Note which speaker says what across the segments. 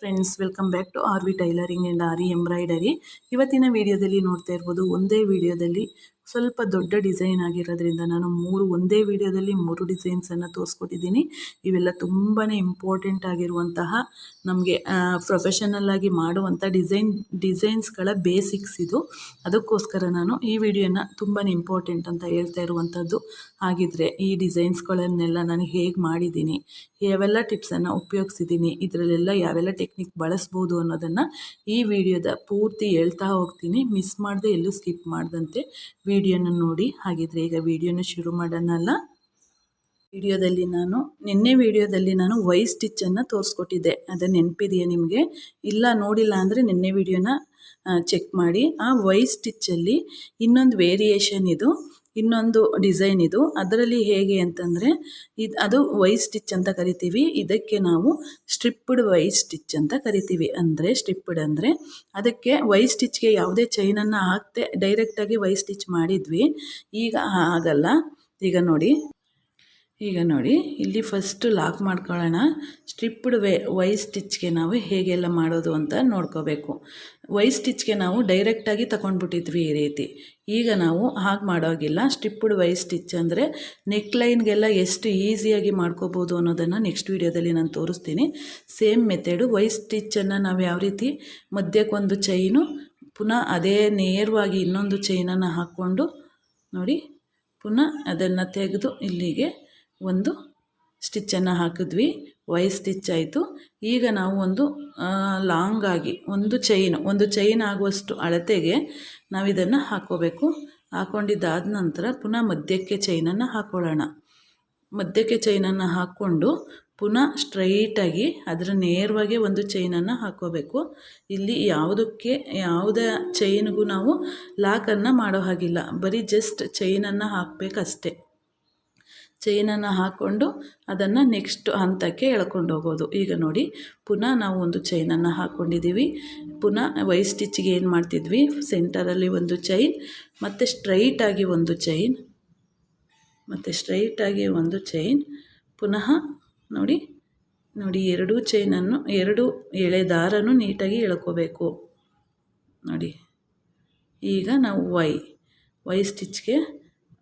Speaker 1: Friends, welcome back to R V tailoring and R embroidery. ಇವತ್ತಿನ ವಿಡಿಯೋದಲ್ಲಿ ನೋಡ್ತಾ ಇರ್ಬೋದು, ಒಂದೇ ವಿಡಿಯೋದಲ್ಲಿ ಸ್ವಲ್ಪ ದೊಡ್ಡ ಡಿಸೈನ್ ಆಗಿರೋದ್ರಿಂದ ನಾನು ಒಂದೇ ವಿಡಿಯೋದಲ್ಲಿ 3 ಡಿಸೈನ್ಸನ್ನು ತೋರಿಸ್ಕೊಟ್ಟಿದ್ದೀನಿ. ಇವೆಲ್ಲ ತುಂಬಾ ಇಂಪಾರ್ಟೆಂಟ್ ಆಗಿರುವಂತಹ ನಮಗೆ ಪ್ರೊಫೆಷನಲ್ ಆಗಿ ಮಾಡುವಂಥ ಡಿಸೈನ್ಸ್ಗಳ ಬೇಸಿಕ್ಸ್ ಇದು. ಅದಕ್ಕೋಸ್ಕರ ನಾನು ಈ ವಿಡಿಯೋನ ತುಂಬಾ ಇಂಪಾರ್ಟೆಂಟ್ ಅಂತ ಹೇಳ್ತಾ ಇರುವಂಥದ್ದು. ಹಾಗಿದ್ರೆ ಈ ಡಿಸೈನ್ಸ್ಗಳನ್ನೆಲ್ಲ ನಾನು ಹೇಗೆ ಮಾಡಿದ್ದೀನಿ, ಯಾವೆಲ್ಲ ಟಿಪ್ಸನ್ನು ಉಪಯೋಗಿಸಿದ್ದೀನಿ, ಇದರಲ್ಲೆಲ್ಲ ಯಾವೆಲ್ಲ ಟೆಕ್ನಿಕ್ ಬಳಸ್ಬೋದು ಅನ್ನೋದನ್ನು ಈ ವಿಡಿಯೋದ ಪೂರ್ತಿ ಹೇಳ್ತಾ ಹೋಗ್ತೀನಿ. ಮಿಸ್ ಮಾಡದೆ ಎಲ್ಲೂ ಸ್ಕಿಪ್ ಮಾಡ್ದಂತೆ ವಿಡಿಯೋನ ನೋಡಿ. ಹಾಗಿದ್ರೆ ಈಗ ವಿಡಿಯೋನ ಶುರು ಮಾಡೋಣಲ್ಲ. ನಿನ್ನೆ ವಿಡಿಯೋದಲ್ಲಿ ನಾನು ವೈ ಸ್ಟಿಚ್ಚನ್ನು ತೋರಿಸ್ಕೊಟ್ಟಿದ್ದೆ. ಅದು ನೆನಪಿದೆಯಾ ನಿಮಗೆ? ಇಲ್ಲ ನೋಡಿಲ್ಲ ಅಂದರೆ ನಿನ್ನೆ ವಿಡಿಯೋನ ಚೆಕ್ ಮಾಡಿ. ಆ ವೈ ಸ್ಟಿಚ್ಚಲ್ಲಿ ಇನ್ನೊಂದು ವೇರಿಯೇಷನ್ ಇದು, ಇನ್ನೊಂದು ಡಿಸೈನ್ ಇದು. ಅದರಲ್ಲಿ ಹೇಗೆ ಅಂತಂದರೆ ಅದು ವೈ ಸ್ಟಿಚ್ ಅಂತ ಕರಿತೀವಿ. ಇದಕ್ಕೆ ನಾವು ಸ್ಟ್ರಿಪ್ಡ್ ವೈ ಸ್ಟಿಚ್ ಅಂತ ಕರಿತೀವಿ. ಅಂದರೆ ಸ್ಟ್ರಿಪ್ಡ್ ಅಂದರೆ ಅದಕ್ಕೆ ವೈ ಸ್ಟಿಚ್ಗೆ ಯಾವುದೇ ಚೈನನ್ನು ಹಾಕದೆ ಡೈರೆಕ್ಟಾಗಿ ವೈ ಸ್ಟಿಚ್ ಮಾಡಿದ್ವಿ. ಈಗ ಆಗಲ್ಲ. ಈಗ ನೋಡಿ ಇಲ್ಲಿ ಫಸ್ಟ್ ಲಾಕ್ ಮಾಡ್ಕೊಳ್ಳೋಣ. ಸ್ಟ್ರಿಪ್ಡ್ ವೈ ಸ್ಟಿಚ್ಗೆ ನಾವು ಹೇಗೆಲ್ಲ ಮಾಡೋದು ಅಂತ ನೋಡ್ಕೋಬೇಕು. ವೈ ಸ್ಟಿಚ್ಗೆ ನಾವು ಡೈರೆಕ್ಟಾಗಿ ತಗೊಂಡ್ಬಿಟ್ಟಿದ್ವಿ ಈ ರೀತಿ. ಈಗ ನಾವು ಹಾಗೆ ಮಾಡೋಗಿಲ್ಲ. ಸ್ಟ್ರಿಪ್ಡ್ ವೈ ಸ್ಟಿಚ್ ಅಂದರೆ ನೆಕ್ ಲೈನ್ಗೆಲ್ಲ ಎಷ್ಟು ಈಸಿಯಾಗಿ ಮಾಡ್ಕೋಬೋದು ಅನ್ನೋದನ್ನು ನೆಕ್ಸ್ಟ್ ವಿಡಿಯೋದಲ್ಲಿ ನಾನು ತೋರಿಸ್ತೀನಿ. Same method. ವೈ ಸ್ಟಿಚ್ಚನ್ನು ನಾವು ಯಾವ ರೀತಿ ಮಧ್ಯಕ್ಕೊಂದು ಚೈನು, ಪುನಃ ಅದೇ ನೇರವಾಗಿ ಇನ್ನೊಂದು ಚೈನನ್ನು ಹಾಕ್ಕೊಂಡು ನೋಡಿ, ಪುನಃ ಅದನ್ನು ತೆಗೆದು ಇಲ್ಲಿಗೆ ಒಂದು ಸ್ಟಿಚ್ಚನ್ನು ಹಾಕಿದ್ವಿ. ವೈ ಸ್ಟಿಚ್ ಆಯಿತು. ಈಗ ನಾವು ಒಂದು ಲಾಂಗ್ ಆಗಿ ಒಂದು ಚೈನ್ ಆಗುವಷ್ಟು ಅಳತೆಗೆ ನಾವು ಇದನ್ನು ಹಾಕ್ಕೋಬೇಕು. ಹಾಕ್ಕೊಂಡಿದ್ದಾದ ನಂತರ ಪುನಃ ಮಧ್ಯಕ್ಕೆ ಚೈನನ್ನು ಹಾಕ್ಕೊಳ್ಳೋಣ. ಮಧ್ಯಕ್ಕೆ ಚೈನನ್ನು ಹಾಕ್ಕೊಂಡು ಪುನಃ ಸ್ಟ್ರೈಟಾಗಿ ಅದರ ನೇರವಾಗಿ ಒಂದು ಚೈನನ್ನು ಹಾಕ್ಕೋಬೇಕು. ಇಲ್ಲಿ ಯಾವುದೇ ಚೈನ್ಗೂ ನಾವು ಲಾಕನ್ನು ಮಾಡೋ ಹಾಗಿಲ್ಲ, ಬರೀ ಜಸ್ಟ್ ಚೈನನ್ನು ಹಾಕಬೇಕಷ್ಟೆ. ಚೈನನ್ನು ಹಾಕ್ಕೊಂಡು ಅದನ್ನು ನೆಕ್ಸ್ಟ್ ಹಂತಕ್ಕೆ ಎಳ್ಕೊಂಡು ಹೋಗೋದು. ಈಗ ನೋಡಿ, ಪುನಃ ನಾವು ಒಂದು ಚೈನನ್ನು ಹಾಕ್ಕೊಂಡಿದ್ದೀವಿ. ಪುನಃ ವೈ ಸ್ಟಿಚ್ಗೆ ಏನು ಮಾಡ್ತಿದ್ವಿ, ಸೆಂಟರಲ್ಲಿ ಒಂದು ಚೈನ್, ಮತ್ತು ಸ್ಟ್ರೈಟಾಗಿ ಒಂದು ಚೈನ್, ಮತ್ತು ಸ್ಟ್ರೈಟಾಗಿ ಒಂದು ಚೈನ್. ಪುನಃ ನೋಡಿ ಎರಡು ಎಳೆ ದಾರನೂ ನೀಟಾಗಿ ಎಳ್ಕೋಬೇಕು. ನೋಡಿ, ಈಗ ನಾವು ವೈ ಸ್ಟಿಚ್ಗೆ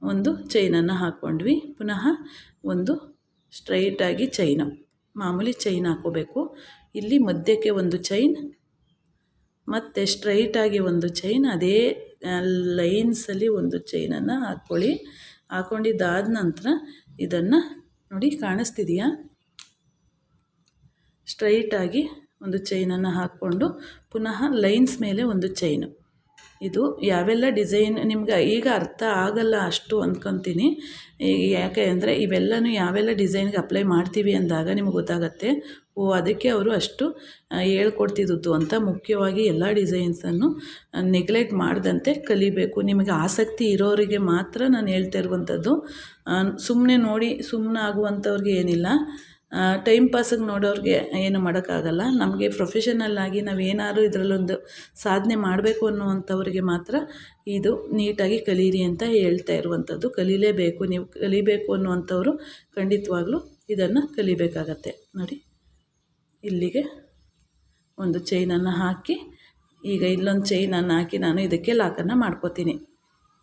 Speaker 1: ಒಂದು ಚೈನನ್ನು ಹಾಕ್ಕೊಂಡ್ವಿ. ಪುನಃ ಒಂದು ಸ್ಟ್ರೈಟಾಗಿ ಚೈನು, ಮಾಮೂಲಿ ಚೈನ್ ಹಾಕ್ಕೋಬೇಕು. ಇಲ್ಲಿ ಮಧ್ಯಕ್ಕೆ ಒಂದು ಚೈನ್, ಮತ್ತು ಸ್ಟ್ರೈಟಾಗಿ ಒಂದು ಚೈನ್, ಅದೇ ಲೈನ್ಸಲ್ಲಿ ಒಂದು ಚೈನನ್ನು ಹಾಕ್ಕೊಳ್ಳಿ. ಹಾಕ್ಕೊಂಡಿದ್ದಾದ ನಂತರ ಇದನ್ನು ನೋಡಿ, ಕಾಣಿಸ್ತಿದೆಯಾ? ಸ್ಟ್ರೈಟಾಗಿ ಒಂದು ಚೈನನ್ನು ಹಾಕ್ಕೊಂಡು ಪುನಃ ಲೈನ್ಸ್ ಮೇಲೆ ಒಂದು ಚೈನು. ಇದು ಯಾವೆಲ್ಲ ಡಿಸೈನ್ ನಿಮ್ಗೆ ಈಗ ಅರ್ಥ ಆಗಲ್ಲ ಅಷ್ಟು ಅಂದ್ಕೊತೀನಿ. ಯಾಕೆ ಅಂದರೆ ಇವೆಲ್ಲನೂ ಯಾವೆಲ್ಲ ಡಿಸೈನ್ಗೆ ಅಪ್ಲೈ ಮಾಡ್ತೀವಿ ಅಂದಾಗ ನಿಮಗೆ ಗೊತ್ತಾಗತ್ತೆ, ಅದಕ್ಕೆ ಅವರು ಅಷ್ಟು ಹೇಳ್ಕೊಡ್ತಿದ್ದು ಅಂತ. ಮುಖ್ಯವಾಗಿ ಎಲ್ಲ ಡಿಸೈನ್ಸನ್ನು ನೆಗ್ಲೆಕ್ಟ್ ಮಾಡದಂತೆ ಕಲಿಬೇಕು. ನಿಮಗೆ ಆಸಕ್ತಿ ಇರೋರಿಗೆ ಮಾತ್ರ ನಾನು ಹೇಳ್ತಾ ಇರುವಂಥದ್ದು. ಸುಮ್ಮನೆ ನೋಡಿ ಸುಮ್ಮನೆ ಆಗುವಂಥವ್ರಿಗೆ ಏನಿಲ್ಲ. ಟೈಮ್ ಪಾಸಿಗೆ ನೋಡೋರಿಗೆ ಏನು ಮಾಡೋಕ್ಕಾಗಲ್ಲ. ನಮಗೆ ಪ್ರೊಫೆಷನಲ್ ಆಗಿ ನಾವೇನಾದ್ರು ಇದರಲ್ಲೊಂದು ಸಾಧನೆ ಮಾಡಬೇಕು ಅನ್ನುವಂಥವ್ರಿಗೆ ಮಾತ್ರ ಇದು ನೀಟಾಗಿ ಕಲೀರಿ ಅಂತ ಹೇಳ್ತಾ ಇರುವಂಥದ್ದು. ಕಲೀಲೇಬೇಕು. ನೀವು ಕಲಿಬೇಕು ಅನ್ನುವಂಥವ್ರು ಖಂಡಿತವಾಗ್ಲೂ ಇದನ್ನು ಕಲಿಬೇಕಾಗತ್ತೆ. ನೋಡಿ, ಇಲ್ಲಿಗೆ ಒಂದು ಚೈನನ್ನು ಹಾಕಿ, ಈಗ ಇಲ್ಲೊಂದು ಚೈನನ್ನು ಹಾಕಿ ನಾನು ಇದಕ್ಕೆ ಲಾಕನ್ನು ಮಾಡ್ಕೋತೀನಿ.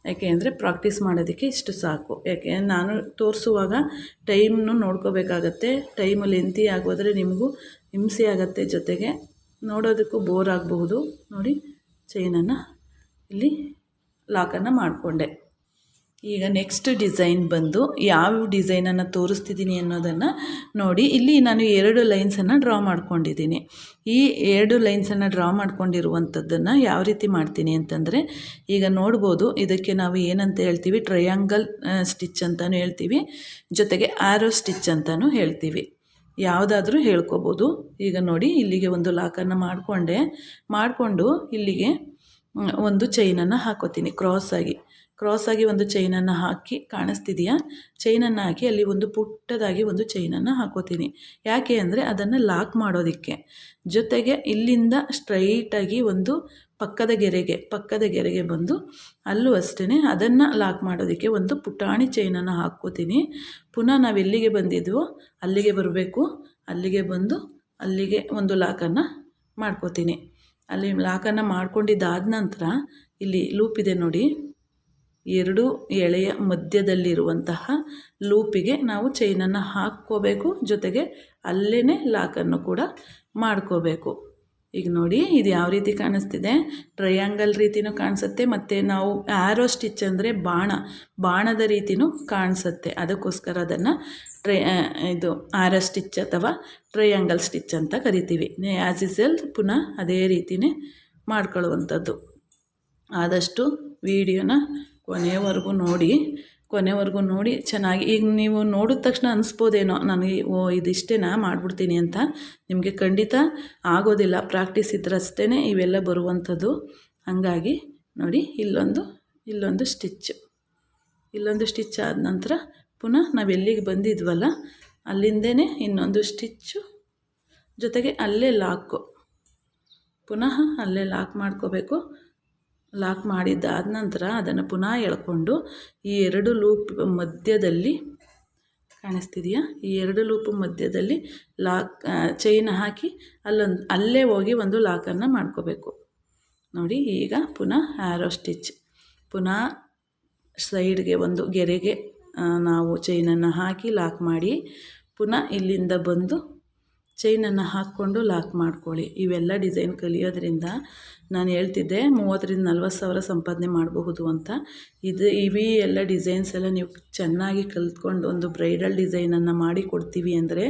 Speaker 1: ಯಾಕೆ ಅಂದರೆ ಪ್ರಾಕ್ಟೀಸ್ ಮಾಡೋದಕ್ಕೆ ಇಷ್ಟು ಸಾಕು. ಯಾಕೆ ನಾನು ತೋರಿಸುವಾಗ ಟೈಮ್ನು ನೋಡ್ಕೋಬೇಕಾಗತ್ತೆ. ಟೈಮು ಲೆಂತಿ ಆಗೋದ್ರೆ ನಿಮಗೂ ಹಿಂಸೆ ಆಗುತ್ತೆ, ಜೊತೆಗೆ ನೋಡೋದಕ್ಕೂ ಬೋರ್ ಆಗಬಹುದು. ನೋಡಿ, ಚೈನನ್ನು ಇಲ್ಲಿ ಲಾಕನ್ನು ಮಾಡಿಕೊಂಡೆ. ಈಗ ನೆಕ್ಸ್ಟ್ ಡಿಸೈನ್ ಬಂದು ಯಾವ ಡಿಸೈನನ್ನು ತೋರಿಸ್ತಿದ್ದೀನಿ ಅನ್ನೋದನ್ನು ನೋಡಿ. ಇಲ್ಲಿ ನಾನು 2 ಲೈನ್ಸನ್ನು ಡ್ರಾ ಮಾಡ್ಕೊಂಡಿದ್ದೀನಿ. ಈ 2 ಲೈನ್ಸನ್ನು ಡ್ರಾ ಮಾಡ್ಕೊಂಡಿರುವಂಥದ್ದನ್ನು ಯಾವ ರೀತಿ ಮಾಡ್ತೀನಿ ಅಂತಂದರೆ, ಈಗ ನೋಡ್ಬೋದು, ಇದಕ್ಕೆ ನಾವು ಏನಂತ ಹೇಳ್ತೀವಿ, ಟ್ರಯಾಂಗಲ್ ಸ್ಟಿಚ್ ಅಂತಲೂ ಹೇಳ್ತೀವಿ, ಜೊತೆಗೆ ಆರೋ ಸ್ಟಿಚ್ ಅಂತಲೂ ಹೇಳ್ತೀವಿ. ಯಾವುದಾದ್ರೂ ಹೇಳ್ಕೊಬೋದು. ಈಗ ನೋಡಿ, ಇಲ್ಲಿಗೆ ಒಂದು ಲಾಕನ್ನು ಮಾಡಿಕೊಂಡು ಇಲ್ಲಿಗೆ ಒಂದು ಚೈನನ್ನು ಹಾಕೋತೀನಿ. ಕ್ರಾಸಾಗಿ ಒಂದು ಚೈನನ್ನು ಹಾಕಿ, ಕಾಣಿಸ್ತಿದೆಯಾ? ಚೈನನ್ನು ಹಾಕಿ ಅಲ್ಲಿ ಒಂದು ಪುಟ್ಟದಾಗಿ ಒಂದು ಚೈನನ್ನು ಹಾಕೋತೀನಿ. ಯಾಕೆ ಅಂದರೆ ಅದನ್ನು ಲಾಕ್ ಮಾಡೋದಕ್ಕೆ. ಜೊತೆಗೆ ಇಲ್ಲಿಂದ ಸ್ಟ್ರೈಟಾಗಿ ಒಂದು ಪಕ್ಕದ ಗೆರೆಗೆ ಬಂದು ಅಲ್ಲೂ ಅಷ್ಟೇ ಅದನ್ನು ಲಾಕ್ ಮಾಡೋದಕ್ಕೆ ಒಂದು ಪುಟಾಣಿ ಚೈನನ್ನು ಹಾಕ್ಕೋತೀನಿ. ಪುನಃ ನಾವು ಎಲ್ಲಿಗೆ ಬಂದಿದ್ವೋ ಅಲ್ಲಿಗೆ ಬರಬೇಕು. ಅಲ್ಲಿಗೆ ಬಂದು ಅಲ್ಲಿಗೆ ಒಂದು ಲಾಕನ್ನು ಮಾಡ್ಕೋತೀನಿ. ಅಲ್ಲಿ ಲಾಕನ್ನು ಮಾಡ್ಕೊಂಡಿದ್ದಾದ ನಂತರ ಇಲ್ಲಿ ಲೂಪ್ ಇದೆ ನೋಡಿ, 2 ಎಳೆಯ ಮಧ್ಯದಲ್ಲಿರುವಂತಹ ಲೂಪಿಗೆ ನಾವು ಚೈನನ್ನು ಹಾಕ್ಕೋಬೇಕು, ಜೊತೆಗೆ ಅಲ್ಲೇ ಲಾಕನ್ನು ಕೂಡ ಮಾಡ್ಕೋಬೇಕು. ಈಗ ನೋಡಿ ಇದು ಯಾವ ರೀತಿ ಕಾಣಿಸ್ತಿದೆ, ಟ್ರಯಾಂಗಲ್ ರೀತಿಯೂ ಕಾಣಿಸುತ್ತೆ, ಮತ್ತು ನಾವು ಆ್ಯರೋ ಸ್ಟಿಚ್ ಅಂದರೆ ಬಾಣದ ರೀತಿಯೂ ಕಾಣಿಸುತ್ತೆ. ಅದಕ್ಕೋಸ್ಕರ ಅದನ್ನು ಇದು ಆ್ಯರೋ ಸ್ಟಿಚ್ ಅಥವಾ ಟ್ರಯಾಂಗಲ್ ಸ್ಟಿಚ್ ಅಂತ ಕರಿತೀವಿ. ಆ್ಯಸ್ ಯೂಸ್ವಲ್ ಪುನಃ ಅದೇ ರೀತಿಯೇ ಮಾಡ್ಕೊಳ್ಳುವಂಥದ್ದು. ಆದಷ್ಟು ವಿಡಿಯೋನ ಕೊನೆವರೆಗೂ ನೋಡಿ ಚೆನ್ನಾಗಿ. ಈಗ ನೀವು ನೋಡಿದ ತಕ್ಷಣ ಅನಿಸ್ಬೋದೇನೋ ನನಗೆ ಇದಿಷ್ಟೇನಾ ಮಾಡಿಬಿಡ್ತೀನಿ ಅಂತ. ನಿಮಗೆ ಖಂಡಿತ ಆಗೋದಿಲ್ಲ, ಪ್ರಾಕ್ಟೀಸ್ ಇದ್ರಷ್ಟೇ ಇವೆಲ್ಲ ಬರುವಂಥದ್ದು. ಹಾಗಾಗಿ ನೋಡಿ ಇಲ್ಲೊಂದು ಸ್ಟಿಚ್ ಆದ ನಂತರ ಪುನಃ ನಾವು ಎಲ್ಲಿಗೆ ಬಂದಿದ್ವಲ್ಲ ಅಲ್ಲಿಂದೇ ಇನ್ನೊಂದು ಸ್ಟಿಚ್ಚು, ಜೊತೆಗೆ ಅಲ್ಲೇ ಲಾಕು, ಪುನಃ ಅಲ್ಲೇ ಲಾಕ್ ಮಾಡ್ಕೋಬೇಕು. ಲಾಕ್ ಮಾಡಿದ್ದಾದ ನಂತರ ಅದನ್ನು ಪುನಃ ಎಳ್ಕೊಂಡು ಈ 2 ಲೂಪ್ ಮಧ್ಯದಲ್ಲಿ ಕಾಣಿಸ್ತಿದೆಯಾ, ಈ 2 ಲೂಪ್ ಮಧ್ಯದಲ್ಲಿ ಚೈನ್ ಹಾಕಿ ಅಲ್ಲೇ ಹೋಗಿ ಒಂದು ಲಾಕನ್ನು ಮಾಡ್ಕೋಬೇಕು ನೋಡಿ. ಈಗ ಪುನಃ ಆ್ಯರೋ ಸ್ಟಿಚ್, ಪುನಃ ಸೈಡ್ಗೆ ಒಂದು ಗೆರೆಗೆ ನಾವು ಚೈನನ್ನು ಹಾಕಿ ಲಾಕ್ ಮಾಡಿ, ಪುನಃ ಇಲ್ಲಿಂದ ಬಂದು ಚೈನನ್ನು ಹಾಕ್ಕೊಂಡು ಲಾಕ್ ಮಾಡ್ಕೊಳ್ಳಿ. ಇವೆಲ್ಲ ಡಿಸೈನ್ ಕಲಿಯೋದ್ರಿಂದ ನಾನು ಹೇಳ್ತಿದ್ದೆ 30,000-40,000 ಸಾವಿರ ಸಂಪಾದನೆ ಮಾಡಬಹುದು ಅಂತ. ಇವಿ ಎಲ್ಲ ಡಿಸೈನ್ಸ್ ಎಲ್ಲ ನೀವು ಚೆನ್ನಾಗಿ ಕಲ್ತ್ಕೊಂಡು ಒಂದು ಬ್ರೈಡಲ್ ಡಿಸೈನನ್ನು ಮಾಡಿ ಕೊಡ್ತೀವಿ ಅಂದರೆ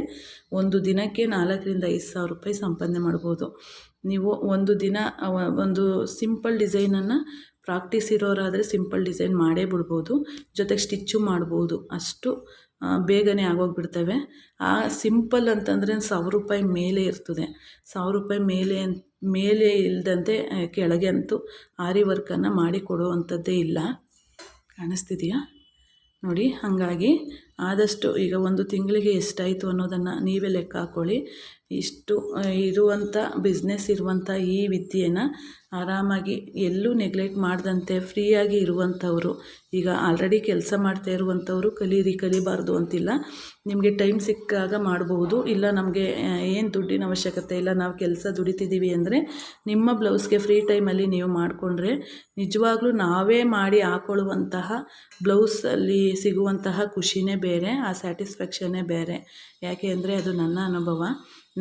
Speaker 1: ಒಂದು ದಿನಕ್ಕೆ 4,000-5,000 ರೂಪಾಯಿ ಸಂಪಾದನೆ ಮಾಡ್ಬೋದು. ನೀವು ಒಂದು ದಿನ ಒಂದು ಸಿಂಪಲ್ ಡಿಸೈನನ್ನು ಪ್ರಾಕ್ಟೀಸ್ ಇರೋರಾದರೆ ಸಿಂಪಲ್ ಡಿಸೈನ್ ಮಾಡೇ ಬಿಡ್ಬೋದು, ಜೊತೆಗೆ ಸ್ಟಿಚ್ಚು ಮಾಡ್ಬೋದು. ಅಷ್ಟು ಬೇಗನೆ ಆಗೋಗ್ಬಿಡ್ತವೆ. ಆ ಸಿಂಪಲ್ ಅಂತಂದರೆ 1,000 ರೂಪಾಯಿ ಮೇಲೆ ಇರ್ತದೆ. 1,000 ರೂಪಾಯಿ ಮೇಲೆ ಇಲ್ಲದಂತೆ ಕೆಳಗೆ ಅಂತೂ ಆರಿ ವರ್ಕನ್ನು ಮಾಡಿ ಕೊಡುವಂಥದ್ದೇ ಇಲ್ಲ. ಕಾಣಿಸ್ತಿದೆಯಾ ನೋಡಿ. ಹಾಗಾಗಿ ಆದಷ್ಟು ಈಗ ಒಂದು ತಿಂಗಳಿಗೆ ಎಷ್ಟಾಯಿತು ಅನ್ನೋದನ್ನು ನೀವೇ ಲೆಕ್ಕ ಹಾಕ್ಕೊಳ್ಳಿ. ಇಷ್ಟು ಇರುವಂಥ ಬಿಸ್ನೆಸ್ ಇರುವಂಥ ಈ ವಿದ್ಯೆಯನ್ನು ಆರಾಮಾಗಿ ಎಲ್ಲೂ ನೆಗ್ಲೆಕ್ಟ್ ಮಾಡದಂತೆ ಫ್ರೀಯಾಗಿ ಇರುವಂಥವರು, ಈಗ ಆಲ್ರೆಡಿ ಕೆಲಸ ಮಾಡ್ತಾ ಇರುವಂಥವರು ಕಲಿಬಾರ್ದು ಅಂತಿಲ್ಲ. ನಿಮಗೆ ಟೈಮ್ ಸಿಕ್ಕಾಗ ಮಾಡಬಹುದು. ಇಲ್ಲ ನಮಗೆ ಏನು ದುಡ್ಡಿನ ಅವಶ್ಯಕತೆ ಇಲ್ಲ, ನಾವು ಕೆಲಸ ದುಡಿತಿದ್ದೀವಿ ಅಂದರೆ ನಿಮ್ಮ ಬ್ಲೌಸ್ಗೆ ಫ್ರೀ ಟೈಮಲ್ಲಿ ನೀವು ಮಾಡಿಕೊಂಡ್ರೆ ನಿಜವಾಗ್ಲೂ ನಾವೇ ಮಾಡಿ ಹಾಕ್ಕೊಳ್ಳುವಂತಹ ಬ್ಲೌಸಲ್ಲಿ ಸಿಗುವಂತಹ ಖುಷಿನೇ ಬೇರೆ, ಆ ಸ್ಯಾಟಿಸ್ಫ್ಯಾಕ್ಷನ್ನೇ ಬೇರೆ. ಯಾಕೆ ಅಂದರೆ ಅದು ನನ್ನ ಅನುಭವ.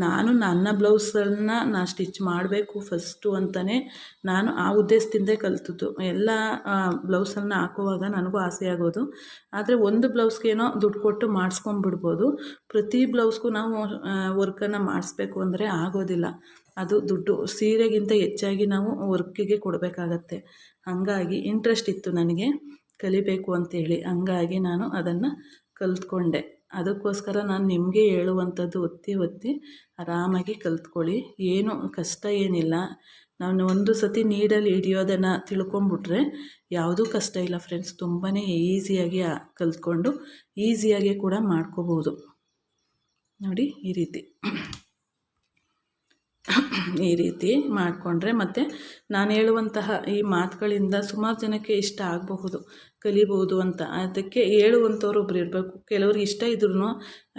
Speaker 1: ನಾನು ನನ್ನ ಬ್ಲೌಸನ್ನು ಸ್ಟಿಚ್ ಮಾಡಬೇಕು ಫಸ್ಟು ಅಂತಲೇ ನಾನು ಆ ಉದ್ದೇಶದಿಂದ ಕಲಿತದ್ದು. ಎಲ್ಲ ಬ್ಲೌಸನ್ನು ಹಾಕುವಾಗ ನನಗೂ ಆಸೆ ಆಗೋದು, ಆದರೆ ಒಂದು ಬ್ಲೌಸ್ಗೇನೋ ದುಡ್ಡು ಕೊಟ್ಟು ಮಾಡಿಸ್ಕೊಂಡ್ಬಿಡ್ಬೋದು. ಪ್ರತಿ ಬ್ಲೌಸ್ಗೂ ನಾವು ವರ್ಕನ್ನು ಮಾಡಿಸ್ಬೇಕು ಅಂದರೆ ಆಗೋದಿಲ್ಲ. ಅದು ದುಡ್ಡು ಸೀರೆಗಿಂತ ಹೆಚ್ಚಾಗಿ ನಾವು ವರ್ಕಿಗೆ ಕೊಡಬೇಕಾಗತ್ತೆ. ಹಾಗಾಗಿ ಇಂಟ್ರೆಸ್ಟ್ ಇತ್ತು ನನಗೆ ಕಲಿಬೇಕು ಅಂತೇಳಿ, ಹಂಗಾಗಿ ನಾನು ಅದನ್ನು ಕಲಿತ್ಕೊಂಡೆ. ಅದಕ್ಕೋಸ್ಕರ ನಾನು ನಿಮಗೆ ಹೇಳುವಂಥದ್ದು ಒತ್ತಿ ಆರಾಮಾಗಿ ಕಲಿತ್ಕೊಳ್ಳಿ. ಏನು ಕಷ್ಟ ಏನಿಲ್ಲ. ನಾನು ಒಂದು ಸತಿ ನೀಡಲ್ಲಿ ಹಿಡಿಯೋದನ್ನು ತಿಳ್ಕೊಂಬಿಟ್ರೆ ಯಾವುದೂ ಕಷ್ಟ ಇಲ್ಲ ಫ್ರೆಂಡ್ಸ್. ತುಂಬಾ ಈಸಿಯಾಗಿ ಕಲಿತ್ಕೊಂಡು ಈಸಿಯಾಗಿ ಕೂಡ ಮಾಡ್ಕೋಬೋದು ನೋಡಿ. ಈ ರೀತಿ ಮಾಡಿಕೊಂಡ್ರೆ ಮತ್ತು ನಾನು ಹೇಳುವಂತಹ ಈ ಮಾತುಗಳಿಂದ ಸುಮಾರು ಜನಕ್ಕೆ ಇಷ್ಟ ಆಗಬಹುದು, ಕಲಿಬೋದು ಅಂತ. ಅದಕ್ಕೆ ಹೇಳುವಂಥವ್ರು ಒಬ್ರು ಇರಬೇಕು. ಕೆಲವ್ರಿಗೆ ಇಷ್ಟ ಇದ್ರೂ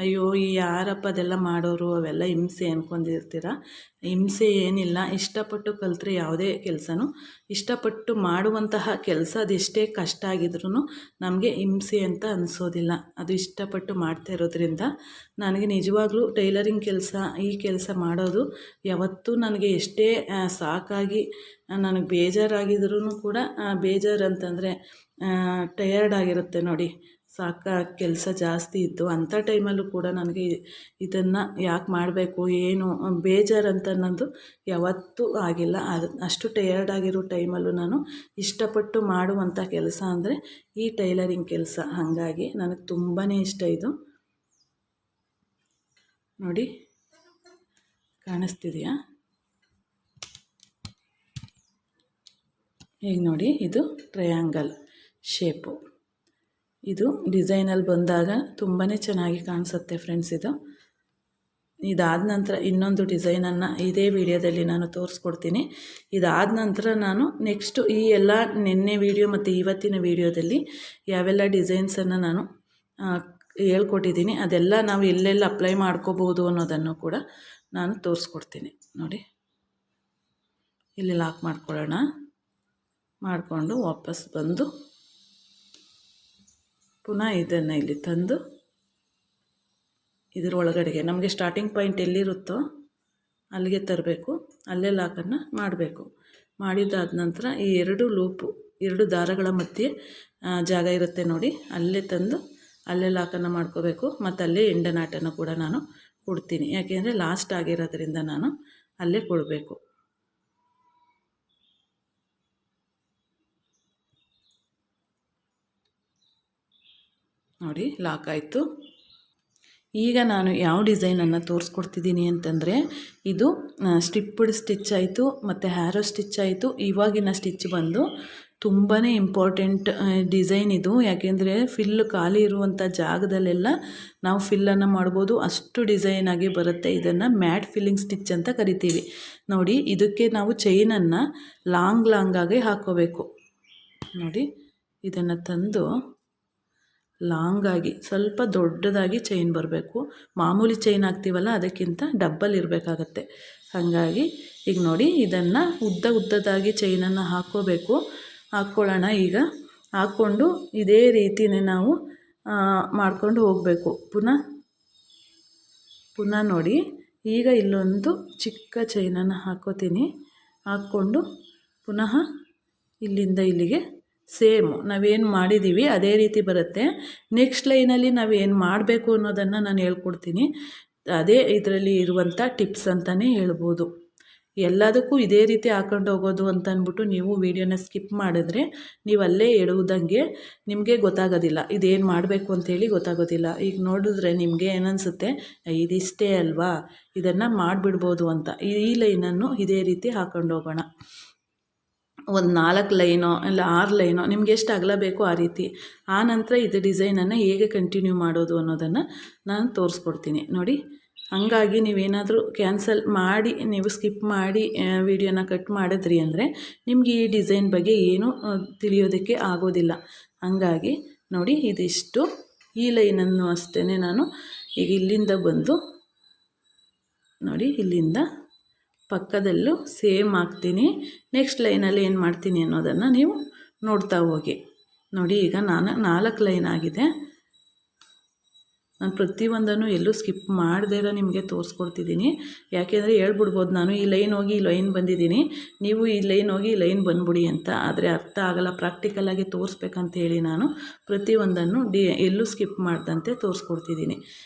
Speaker 1: ಅಯ್ಯೋ ಯಾರಪ್ಪ ಅದೆಲ್ಲ ಮಾಡೋರು, ಅವೆಲ್ಲ ಹಿಂಸೆ ಅಂದ್ಕೊಂಡಿರ್ತೀರ. ಹಿಂಸೆ ಏನಿಲ್ಲ. ಇಷ್ಟಪಟ್ಟು ಕಲಿತ್ರೆ ಯಾವುದೇ ಕೆಲಸನೂ ಇಷ್ಟಪಟ್ಟು ಮಾಡುವಂತಹ ಕೆಲಸ ಅದೆಷ್ಟೇ ಕಷ್ಟ ಆಗಿದ್ರೂ ನಮಗೆ ಹಿಂಸೆ ಅಂತ ಅನಿಸೋದಿಲ್ಲ. ಅದು ಇಷ್ಟಪಟ್ಟು ಮಾಡ್ತಾ ಇರೋದ್ರಿಂದ ನನಗೆ ನಿಜವಾಗ್ಲೂ ಟೈಲರಿಂಗ್ ಕೆಲಸ, ಈ ಕೆಲಸ ಮಾಡೋದು ಯಾವತ್ತೂ ನನಗೆ ಎಷ್ಟೇ ಸಾಕಾಗಿ ನನಗೆ ಬೇಜಾರಾಗಿದ್ರೂ ಕೂಡ, ಬೇಜಾರು ಅಂತಂದರೆ ಟಯರ್ಡ್ ಆಗಿರುತ್ತೆ ನೋಡಿ, ಕೆಲಸ ಜಾಸ್ತಿ ಇತ್ತು ಅಂಥ ಟೈಮಲ್ಲೂ ಕೂಡ ನನಗೆ ಇದನ್ನು ಯಾಕೆ ಮಾಡಬೇಕು, ಏನು ಬೇಜಾರು ಅಂತ ಅನ್ನೋದು ಯಾವತ್ತೂ ಆಗಿಲ್ಲ. ಅಷ್ಟು ಟಯರ್ಡ್ ಆಗಿರೋ ಟೈಮಲ್ಲೂ ನಾನು ಇಷ್ಟಪಟ್ಟು ಮಾಡುವಂಥ ಕೆಲಸ ಅಂದರೆ ಈ ಟೈಲರಿಂಗ್ ಕೆಲಸ. ಹಾಗಾಗಿ ನನಗೆ ತುಂಬಾ ಇಷ್ಟ ಇದು ನೋಡಿ. ಕಾಣಿಸ್ತಿದೆಯಾ? ಈಗ ನೋಡಿ, ಇದು ಟ್ರಯಾಂಗಲ್ ಶೇಪು. ಇದು ಡಿಸೈನಲ್ಲಿ ಬಂದಾಗ ತುಂಬಾ ಚೆನ್ನಾಗಿ ಕಾಣಿಸುತ್ತೆ ಫ್ರೆಂಡ್ಸ್. ಇದಾದ ನಂತರ ಇನ್ನೊಂದು ಡಿಸೈನನ್ನು ಇದೇ ವಿಡಿಯೋದಲ್ಲಿ ನಾನು ತೋರಿಸ್ಕೊಡ್ತೀನಿ. ಇದಾದ ನಂತರ ನಾನು ನೆಕ್ಸ್ಟು ಈ ಎಲ್ಲ ನಿನ್ನೆ ವಿಡಿಯೋ ಮತ್ತು ಇವತ್ತಿನ ವಿಡಿಯೋದಲ್ಲಿ ಯಾವೆಲ್ಲ ಡಿಸೈನ್ಸನ್ನು ನಾನು ಹೇಳ್ಕೊಟ್ಟಿದ್ದೀನಿ ಅದೆಲ್ಲ ನಾವು ಎಲ್ಲೆಲ್ಲ ಅಪ್ಲೈ ಮಾಡ್ಕೋಬೋದು ಅನ್ನೋದನ್ನು ಕೂಡ ನಾನು ತೋರಿಸ್ಕೊಡ್ತೀನಿ ನೋಡಿ. ಇಲ್ಲಿ ಲಾಕ್ ಮಾಡ್ಕೊಳ್ಳೋಣ. ಮಾಡಿಕೊಂಡು ವಾಪಸ್ ಬಂದು ಪುನಃ ಇದನ್ನು ಇಲ್ಲಿ ತಂದು ಇದ್ರ ಒಳಗಡೆಗೆ ನಮಗೆ ಸ್ಟಾರ್ಟಿಂಗ್ ಪಾಯಿಂಟ್ ಎಲ್ಲಿರುತ್ತೋ ಅಲ್ಲಿಗೆ ತರಬೇಕು. ಅಲ್ಲೇ ಲಾಕನ್ನು ಮಾಡಬೇಕು. ಮಾಡಿದ್ದಾದ ನಂತರ ಈ 2 ದಾರಗಳ ಮಧ್ಯೆ ಜಾಗ ಇರುತ್ತೆ ನೋಡಿ, ಅಲ್ಲೇ ತಂದು ಅಲ್ಲೇ ಲಾಕನ್ನು ಮಾಡ್ಕೋಬೇಕು. ಮತ್ತು ಅಲ್ಲೇ ಎಂಡ ನಾಟನ್ನು ಕೂಡ ನಾನು ಕೊಡ್ತೀನಿ, ಯಾಕೆಂದರೆ ಲಾಸ್ಟ್ ಆಗಿರೋದ್ರಿಂದ ನಾನು ಅಲ್ಲೇ ಕೊಡಬೇಕು. ನೋಡಿ ಲಾಕ್ ಆಯಿತು. ಈಗ ನಾನು ಯಾವ ಡಿಸೈನನ್ನು ತೋರಿಸ್ಕೊಡ್ತಿದ್ದೀನಿ ಅಂತಂದರೆ, ಇದು ಸ್ಟಿಪ್ಪಡ್ ಸ್ಟಿಚ್ ಆಯಿತು ಮತ್ತು ಹ್ಯಾರೋ ಸ್ಟಿಚ್ ಆಯಿತು. ಇವಾಗಿನ ಸ್ಟಿಚ್ ಬಂದು ತುಂಬಾ ಇಂಪಾರ್ಟೆಂಟ್ ಡಿಸೈನ್ ಇದು, ಯಾಕೆಂದರೆ ಫಿಲ್ ಖಾಲಿ ಇರುವಂಥ ಜಾಗದಲ್ಲೆಲ್ಲ ನಾವು ಫಿಲ್ಲನ್ನು ಮಾಡ್ಬೋದು, ಅಷ್ಟು ಡಿಸೈನಾಗಿ ಬರುತ್ತೆ. ಇದನ್ನು ಮ್ಯಾಟ್ ಫಿಲ್ಲಿಂಗ್ ಸ್ಟಿಚ್ ಅಂತ ಕರಿತೀವಿ. ನೋಡಿ, ಇದಕ್ಕೆ ನಾವು ಚೈನನ್ನು ಲಾಂಗಾಗಿ ಹಾಕ್ಕೋಬೇಕು. ನೋಡಿ, ಇದನ್ನು ತಂದು ಲಾಂಗಾಗಿ ಸ್ವಲ್ಪ ದೊಡ್ಡದಾಗಿ ಚೈನ್ ಬರಬೇಕು. ಮಾಮೂಲಿ ಚೈನ್ ಹಾಕ್ತೀವಲ್ಲ ಅದಕ್ಕಿಂತ ಡಬ್ಬಲ್ ಇರಬೇಕಾಗತ್ತೆ. ಹಾಗಾಗಿ ಈಗ ನೋಡಿ, ಇದನ್ನು ಉದ್ದದಾಗಿ ಚೈನನ್ನು ಹಾಕ್ಕೊಳ್ಳೋಣ. ಈಗ ಹಾಕ್ಕೊಂಡು ಇದೇ ರೀತಿಯೇ ನಾವು ಮಾಡ್ಕೊಂಡು ಹೋಗಬೇಕು. ಪುನಃ ನೋಡಿ, ಈಗ ಇಲ್ಲೊಂದು ಚಿಕ್ಕ ಚೈನನ್ನು ಹಾಕ್ಕೊಂಡು ಪುನಃ ಇಲ್ಲಿಂದ ಇಲ್ಲಿಗೆ ಸೇಮ್ ನಾವೇನು ಮಾಡಿದ್ದೀವಿ ಅದೇ ರೀತಿ ಬರುತ್ತೆ. ನೆಕ್ಸ್ಟ್ ಲೈನಲ್ಲಿ ನಾವೇನು ಮಾಡಬೇಕು ಅನ್ನೋದನ್ನು ನಾನು ಹೇಳ್ಕೊಡ್ತೀನಿ. ಅದೇ ಇದರಲ್ಲಿ ಇರುವಂಥ ಟಿಪ್ಸ್ ಅಂತಲೇ ಹೇಳ್ಬೋದು. ಎಲ್ಲದಕ್ಕೂ ಇದೇ ರೀತಿ ಹಾಕೊಂಡು ಹೋಗೋದು ಅಂತ ಅಂದ್ಬಿಟ್ಟು ನೀವು ವೀಡಿಯೋನ ಸ್ಕಿಪ್ ಮಾಡಿದ್ರೆ ನೀವು ಅಲ್ಲೇ ಎಡುವುದಂಗೆ ನಿಮಗೆ ಗೊತ್ತಾಗೋದಿಲ್ಲ, ಇದೇನು ಮಾಡಬೇಕು ಅಂತೇಳಿ ಗೊತ್ತಾಗೋದಿಲ್ಲ. ಈಗ ನೋಡಿದ್ರೆ ನಿಮಗೆ ಏನನ್ಸುತ್ತೆ, ಇದಿಷ್ಟೇ ಅಲ್ವಾ, ಇದನ್ನು ಮಾಡಿಬಿಡ್ಬೋದು ಅಂತ. ಈ ಲೈನನ್ನು ಇದೇ ರೀತಿ ಹಾಕೊಂಡು ಹೋಗೋಣ. ಒಂದು 4 ಲೈನೋ ಇಲ್ಲ 6 ಲೈನೋ ನಿಮ್ಗೆ ಎಷ್ಟು ಅಗಲ ಬೇಕೋ ಆ ರೀತಿ. ಆ ನಂತರ ಇದು ಡಿಸೈನನ್ನು ಹೇಗೆ ಕಂಟಿನ್ಯೂ ಮಾಡೋದು ಅನ್ನೋದನ್ನು ನಾನು ತೋರಿಸ್ಕೊಡ್ತೀನಿ ನೋಡಿ. ಹಂಗಾಗಿ ನೀವೇನಾದರೂ ಕ್ಯಾನ್ಸಲ್ ಮಾಡಿ ನೀವು ಸ್ಕಿಪ್ ಮಾಡಿ ವಿಡಿಯೋನ ಕಟ್ ಮಾಡಿದ್ರಿ ಅಂದರೆ ನಿಮಗೆ ಈ ಡಿಸೈನ್ ಬಗ್ಗೆ ಏನೂ ತಿಳಿಯೋದಕ್ಕೆ ಆಗೋದಿಲ್ಲ. ಹಂಗಾಗಿ ನೋಡಿ, ಇದಿಷ್ಟು ಈ ಲೈನನ್ನು ಅಷ್ಟೇ ನಾನು ಈಗ ಇಲ್ಲಿಂದ ಬಂದು ನೋಡಿ, ಇಲ್ಲಿಂದ ಪಕ್ಕದಲ್ಲೂ ಸೇಮ್ ಹಾಕ್ತೀನಿ. ನೆಕ್ಸ್ಟ್ ಲೈನಲ್ಲಿ ಏನು ಮಾಡ್ತೀನಿ ಅನ್ನೋದನ್ನು ನೀವು ನೋಡ್ತಾ ಹೋಗಿ. ನೋಡಿ, ಈಗ ನಾನು 4 ಲೈನ್ ಆಗಿದೆ. ನಾನು ಪ್ರತಿಯೊಂದನ್ನು ಎಲ್ಲೂ ಸ್ಕಿಪ್ ಮಾಡದೇ ನಿಮಗೆ ತೋರಿಸ್ಕೊಡ್ತಿದ್ದೀನಿ. ಯಾಕೆಂದರೆ ಹೇಳ್ಬಿಡ್ಬೋದು ನಾನು, ಈ ಲೈನ್ ಹೋಗಿ ಈ ಲೈನ್ ಬಂದಿದ್ದೀನಿ, ನೀವು ಈ ಲೈನ್ ಹೋಗಿ ಈ ಲೈನ್ ಬಂದ್ಬಿಡಿ ಅಂತ. ಆದರೆ ಅರ್ಥ ಆಗಲ್ಲ, ಪ್ರಾಕ್ಟಿಕಲಾಗಿ ತೋರಿಸ್ಬೇಕಂತೇಳಿ ನಾನು ಪ್ರತಿಯೊಂದನ್ನು ಎಲ್ಲೂ ಸ್ಕಿಪ್ ಮಾಡ್ದಂತೆ ತೋರಿಸ್ಕೊಡ್ತಿದ್ದೀನಿ.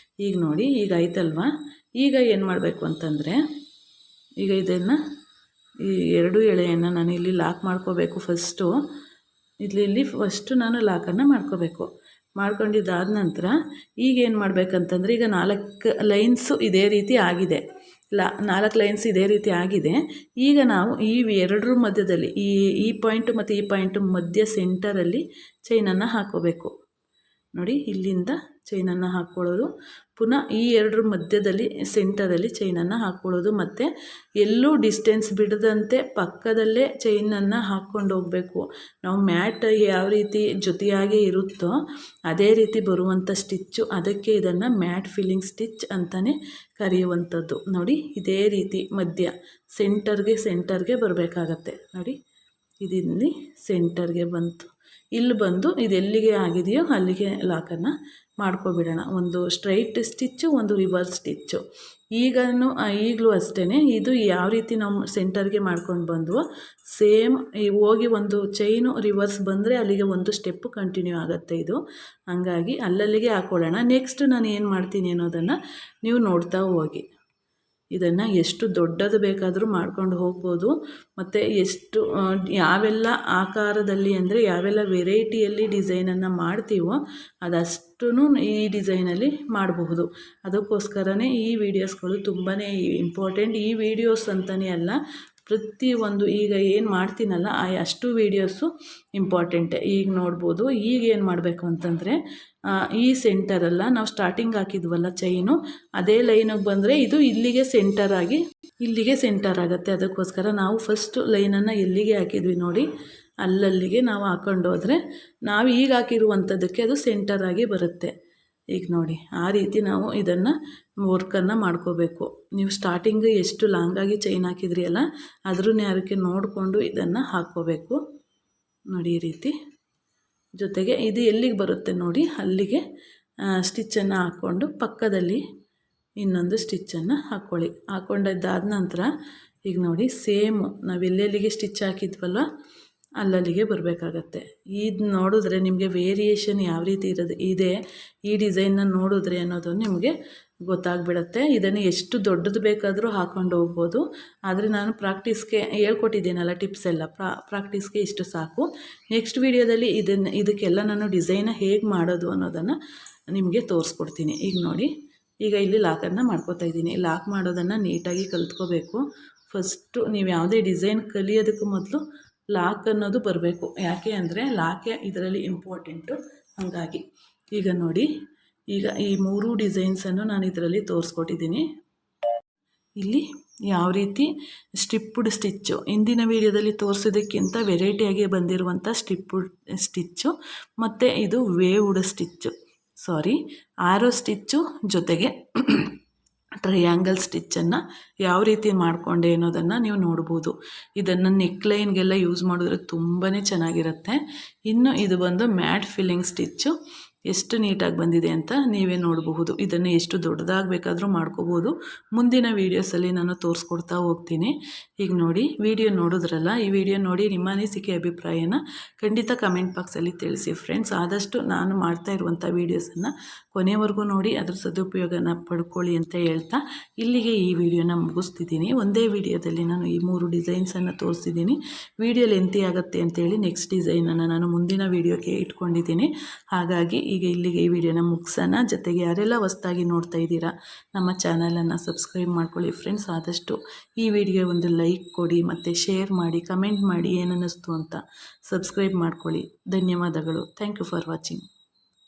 Speaker 1: ಈಗ ನೋಡಿ, ಈಗ ಆಯ್ತಲ್ವ. ಈಗ ಏನು ಮಾಡಬೇಕು ಅಂತಂದರೆ, ಈಗ ಇದನ್ನು ಈ 2 ಎಳೆಯನ್ನು ನಾನು ಇಲ್ಲಿ ಲಾಕ್ ಮಾಡ್ಕೋಬೇಕು. ಇಲ್ಲಿ ಫಸ್ಟು ನಾನು ಲಾಕನ್ನು ಮಾಡ್ಕೋಬೇಕು. ಮಾಡ್ಕೊಂಡಿದ್ದಾದ ನಂತರ ಈಗ ಏನು ಮಾಡಬೇಕಂತಂದರೆ, ಈಗ 4 ಲೈನ್ಸು ಇದೇ ರೀತಿ ಆಗಿದೆ. 4 ಲೈನ್ಸ್ ಇದೇ ರೀತಿ ಆಗಿದೆ. ಈಗ ನಾವು ಈ 2 ಮಧ್ಯದಲ್ಲಿ ಈ ಪಾಯಿಂಟು ಮತ್ತು ಈ ಪಾಯಿಂಟು ಮಧ್ಯ ಸೆಂಟರಲ್ಲಿ ಚೈನನ್ನು ಹಾಕ್ಕೋಬೇಕು. ನೋಡಿ, ಇಲ್ಲಿಂದ ಚೈನನ್ನು ಹಾಕ್ಕೊಳ್ಳೋದು, ಪುನಃ ಈ 2 ಮಧ್ಯದಲ್ಲಿ ಸೆಂಟರಲ್ಲಿ ಚೈನನ್ನು ಹಾಕ್ಕೊಳ್ಳೋದು, ಮತ್ತು ಎಲ್ಲೂ ಡಿಸ್ಟೆನ್ಸ್ ಬಿಡದಂತೆ ಪಕ್ಕದಲ್ಲೇ ಚೈನನ್ನು ಹಾಕ್ಕೊಂಡು ಹೋಗಬೇಕು. ನಾವು ಮ್ಯಾಟ್ ಯಾವ ರೀತಿ ಜೊತೆಯಾಗಿ ಇರುತ್ತೋ ಅದೇ ರೀತಿ ಬರುವಂಥ ಸ್ಟಿಚ್ಚು, ಅದಕ್ಕೆ ಇದನ್ನು ಮ್ಯಾಟ್ ಫಿಲ್ಲಿಂಗ್ ಸ್ಟಿಚ್ ಅಂತಲೇ ಕರೆಯುವಂಥದ್ದು. ನೋಡಿ, ಇದೇ ರೀತಿ ಮಧ್ಯ ಸೆಂಟರ್ಗೆ ಬರಬೇಕಾಗತ್ತೆ. ನೋಡಿ, ಇಲ್ಲಿ ಸೆಂಟರ್ಗೆ ಬಂತು. ಇಲ್ಲಿ ಬಂದು ಇದೆಲ್ಲಿಗೆ ಆಗಿದೆಯೋ ಅಲ್ಲಿಗೆ ಲಾಕನ್ನು ಮಾಡ್ಕೊಬಿಡೋಣ. ಒಂದು ಸ್ಟ್ರೈಟ್ ಸ್ಟಿಚ್ಚು, ಒಂದು ರಿವರ್ಸ್ ಸ್ಟಿಚ್ಚು. ಈಗಲೂ ಅಷ್ಟೇ, ಇದು ಯಾವ ರೀತಿ ನಾವು ಸೆಂಟರ್ಗೆ ಮಾಡ್ಕೊಂಡು ಬಂದ್ವೋ ಸೇಮ್ ಹೋಗಿ ಒಂದು ಚೈನು ರಿವರ್ಸ್ ಬಂದರೆ ಅಲ್ಲಿಗೆ ಒಂದು ಸ್ಟೆಪ್ಪು ಕಂಟಿನ್ಯೂ ಆಗುತ್ತೆ ಇದು. ಹಾಗಾಗಿ ಅಲ್ಲಲ್ಲಿಗೆ ಹಾಕ್ಕೊಳ್ಳೋಣ. ನೆಕ್ಸ್ಟ್ ನಾನು ಏನು ಮಾಡ್ತೀನಿ ಅನ್ನೋದನ್ನು ನೀವು ನೋಡ್ತಾ ಹೋಗಿ. ಇದನ್ನು ಎಷ್ಟು ದೊಡ್ಡದು ಬೇಕಾದರೂ ಮಾಡ್ಕೊಂಡು ಹೋಗ್ಬೋದು, ಮತ್ತು ಎಷ್ಟು ಯಾವೆಲ್ಲ ಆಕಾರದಲ್ಲಿ ಅಂದರೆ ಯಾವೆಲ್ಲ ವೆರೈಟಿಯಲ್ಲಿ ಡಿಸೈನನ್ನು ಮಾಡ್ತೀವೋ ಅದಷ್ಟೂ ಈ ಡಿಸೈನಲ್ಲಿ ಮಾಡಬಹುದು. ಅದಕ್ಕೋಸ್ಕರನೇ ಈ ವಿಡಿಯೋಸ್ಗಳು ತುಂಬಾ ಇಂಪಾರ್ಟೆಂಟ್. ಈ ವಿಡಿಯೋಸ್ ಅಂತಲೇ ಅಲ್ಲ, ಪ್ರತಿಯೊಂದು ಈಗ ಏನು ಮಾಡ್ತೀನಲ್ಲ ಅಷ್ಟು ವೀಡಿಯೋಸು ಇಂಪಾರ್ಟೆಂಟೆ. ಈಗ ನೋಡ್ಬೋದು, ಈಗ ಏನು ಮಾಡಬೇಕು ಅಂತಂದರೆ, ಈ ಸೆಂಟರಲ್ಲ ನಾವು ಸ್ಟಾರ್ಟಿಂಗ್ ಹಾಕಿದ್ವಲ್ಲ ಚೈನು, ಅದೇ ಲೈನಿಗೆ ಬಂದರೆ ಇದು ಇಲ್ಲಿಗೆ ಸೆಂಟರ್ ಆಗುತ್ತೆ. ಅದಕ್ಕೋಸ್ಕರ ನಾವು ಫಸ್ಟು ಲೈನನ್ನು ಎಲ್ಲಿಗೆ ಹಾಕಿದ್ವಿ ನೋಡಿ ಅಲ್ಲಲ್ಲಿಗೆ ನಾವು ಹಾಕ್ಕೊಂಡು ಹೋದರೆ ನಾವು ಈಗ ಹಾಕಿರುವಂಥದ್ದಕ್ಕೆ ಅದು ಸೆಂಟರಾಗಿ ಬರುತ್ತೆ. ಈಗ ನೋಡಿ ಆ ರೀತಿ ನಾವು ಇದನ್ನು ವರ್ಕನ್ನು ಮಾಡ್ಕೋಬೇಕು. ನೀವು ಸ್ಟಾರ್ಟಿಂಗ್ ಎಷ್ಟು ಲಾಂಗಾಗಿ ಚೈನ್ ಹಾಕಿದ್ರಿ ಅಲ್ಲ ಅದ್ರ ನ್ಯಾರಕ್ಕೆ ನೋಡಿಕೊಂಡು ಇದನ್ನು ಹಾಕ್ಕೋಬೇಕು ನೋಡಿ ಈ ರೀತಿ. ಜೊತೆಗೆ ಇದು ಎಲ್ಲಿಗೆ ಬರುತ್ತೆ ನೋಡಿ ಅಲ್ಲಿಗೆ ಸ್ಟಿಚ್ಚನ್ನು ಹಾಕ್ಕೊಂಡು ಪಕ್ಕದಲ್ಲಿ ಇನ್ನೊಂದು ಸ್ಟಿಚ್ಚನ್ನು ಹಾಕ್ಕೊಳ್ಳಿ. ಹಾಕ್ಕೊಂಡಿದ್ದಾದ ನಂತರ ಈಗ ನೋಡಿ ಸೇಮು ನಾವು ಎಲ್ಲೆಲ್ಲಿಗೆ ಸ್ಟಿಚ್ ಹಾಕಿದ್ವಲ್ಲ ಅಲ್ಲಲ್ಲಿಗೆ ಬರಬೇಕಾಗತ್ತೆ. ಇದು ನೋಡಿದ್ರೆ ನಿಮಗೆ ವೇರಿಯೇಷನ್ ಯಾವ ರೀತಿ ಇದೆ ಈ ಡಿಸೈನ್ನ ನೋಡಿದ್ರೆ ಅನ್ನೋದು ನಿಮಗೆ ಗೊತ್ತಾಗ್ಬಿಡುತ್ತೆ. ಇದನ್ನು ಎಷ್ಟು ದೊಡ್ಡದು ಬೇಕಾದರೂ ಹಾಕ್ಕೊಂಡು ಹೋಗ್ಬೋದು. ಆದರೆ ನಾನು ಪ್ರಾಕ್ಟೀಸ್ಗೆ ಹೇಳ್ಕೊಟ್ಟಿದ್ದೀನಲ್ಲ ಟಿಪ್ಸ್ ಎಲ್ಲ ಪ್ರಾಕ್ಟೀಸ್ಗೆ ಇಷ್ಟು ಸಾಕು. ನೆಕ್ಸ್ಟ್ ವಿಡಿಯೋದಲ್ಲಿ ಇದಕ್ಕೆಲ್ಲ ನಾನು ಡಿಸೈನ ಹೇಗೆ ಮಾಡೋದು ಅನ್ನೋದನ್ನು ನಿಮಗೆ ತೋರಿಸ್ಕೊಡ್ತೀನಿ. ಈಗ ನೋಡಿ ಈಗ ಇಲ್ಲಿ ಲಾಕನ್ನು ಮಾಡ್ಕೋತಾ ಇದ್ದೀನಿ. ಲಾಕ್ ಮಾಡೋದನ್ನು ನೀಟಾಗಿ ಕಲ್ತ್ಕೋಬೇಕು. ಫಸ್ಟು ನೀವು ಯಾವುದೇ ಡಿಸೈನ್ ಕಲಿಯೋದಕ್ಕೂ ಮೊದಲು ಲಾಕ್ ಅನ್ನೋದು ಬರಬೇಕು. ಯಾಕೆ ಅಂದರೆ ಲಾಕೆ ಇದರಲ್ಲಿ ಇಂಪಾರ್ಟೆಂಟು. ಹಾಗಾಗಿ ಈಗ ನೋಡಿ ಈಗ ಈ 3 ಡಿಸೈನ್ಸನ್ನು ನಾನು ಇದರಲ್ಲಿ ತೋರಿಸ್ಕೊಟ್ಟಿದ್ದೀನಿ. ಇಲ್ಲಿ ಯಾವ ರೀತಿ ಸ್ಟಿಪ್ಪುಡ್ ಸ್ಟಿಚ್ಚು ಹಿಂದಿನ ವೀಡಿಯೋದಲ್ಲಿ ತೋರಿಸೋದಕ್ಕಿಂತ ವೆರೈಟಿಯಾಗಿ ಬಂದಿರುವಂಥ ಸ್ಟಿಪ್ಪುಡ್ ಸ್ಟಿಚ್ಚು ಮತ್ತು ಇದು ವೇವ್ಡ್ ಸ್ಟಿಚ್ಚು ಆರೋ ಸ್ಟಿಚ್ಚು ಜೊತೆಗೆ ಟ್ರಯಾಂಗಲ್ ಸ್ಟಿಚ್ಚನ್ನು ಯಾವ ರೀತಿ ಮಾಡಿಕೊಂಡೆ ಅನ್ನೋದನ್ನು ನೀವು ನೋಡ್ಬೋದು. ಇದನ್ನು ನೆಕ್ಲೈನ್ಗೆಲ್ಲ ಯೂಸ್ ಮಾಡಿದ್ರೆ ತುಂಬಾ ಚೆನ್ನಾಗಿರುತ್ತೆ. ಇನ್ನು ಇದು ಬಂದು ಮ್ಯಾಟ್ ಫಿಲ್ಲಿಂಗ್ ಸ್ಟಿಚ್ಚು ಎಷ್ಟು ನೀಟಾಗಿ ಬಂದಿದೆ ಅಂತ ನೀವೇ ನೋಡಬಹುದು. ಇದನ್ನು ಎಷ್ಟು ದೊಡ್ಡದಾಗಿ ಬೇಕಾದರೂ ಮಾಡ್ಕೋಬೋದು. ಮುಂದಿನ ವೀಡಿಯೋಸಲ್ಲಿ ನಾನು ತೋರಿಸ್ಕೊಡ್ತಾ ಹೋಗ್ತೀನಿ. ಈಗ ನೋಡಿ ವಿಡಿಯೋ ನೋಡಿದ್ರಲ್ಲ, ಈ ವಿಡಿಯೋ ನೋಡಿ ನಿಮ್ಮ ಅನಿಸಿಕೆ ಅಭಿಪ್ರಾಯನ ಖಂಡಿತ ಕಮೆಂಟ್ ಬಾಕ್ಸಲ್ಲಿ ತಿಳಿಸಿ ಫ್ರೆಂಡ್ಸ್. ಆದಷ್ಟು ನಾನು ಮಾಡ್ತಾ ಇರುವಂಥ ವೀಡಿಯೋಸನ್ನು ಕೊನೆವರೆಗೂ ನೋಡಿ ಅದರ ಸದುಪಯೋಗನ ಪಡ್ಕೊಳ್ಳಿ ಅಂತ ಹೇಳ್ತಾ ಇಲ್ಲಿಗೆ ಈ ವಿಡಿಯೋನ ಮುಗಿಸ್ತಿದ್ದೀನಿ. ಒಂದೇ ವಿಡಿಯೋದಲ್ಲಿ ನಾನು ಈ 3 ಡಿಸೈನ್ಸನ್ನು ತೋರಿಸಿದ್ದೀನಿ. ವಿಡಿಯೋ ಲೆಂತಿ ಆಗುತ್ತೆ ಅಂತೇಳಿ ನೆಕ್ಸ್ಟ್ ಡಿಸೈನನ್ನು ನಾನು ಮುಂದಿನ ವೀಡಿಯೋಗೆ ಇಟ್ಕೊಂಡಿದ್ದೀನಿ. ಹಾಗಾಗಿ ಈಗ ಇಲ್ಲಿಗೆ ಈ ವಿಡಿಯೋನ ಮುಗಿಸೋಣ. ಜೊತೆಗೆ ಯಾರೆಲ್ಲ ಹೊಸದಾಗಿ ನೋಡ್ತಾ ಇದ್ದೀರಾ ನಮ್ಮ ಚಾನಲನ್ನು ಸಬ್ಸ್ಕ್ರೈಬ್ ಮಾಡ್ಕೊಳ್ಳಿ ಫ್ರೆಂಡ್ಸ್. ಆದಷ್ಟು ಈ ವಿಡಿಯೋ ಒಂದು ಲೈಕ್ ಕೊಡಿ ಮತ್ತು ಶೇರ್ ಮಾಡಿ, ಕಮೆಂಟ್ ಮಾಡಿ ಏನನ್ನಿಸ್ತು ಅಂತ ಸಬ್ಸ್ಕ್ರೈಬ್ ಮಾಡ್ಕೊಳ್ಳಿ. ಧನ್ಯವಾದಗಳು. Thank you for watching.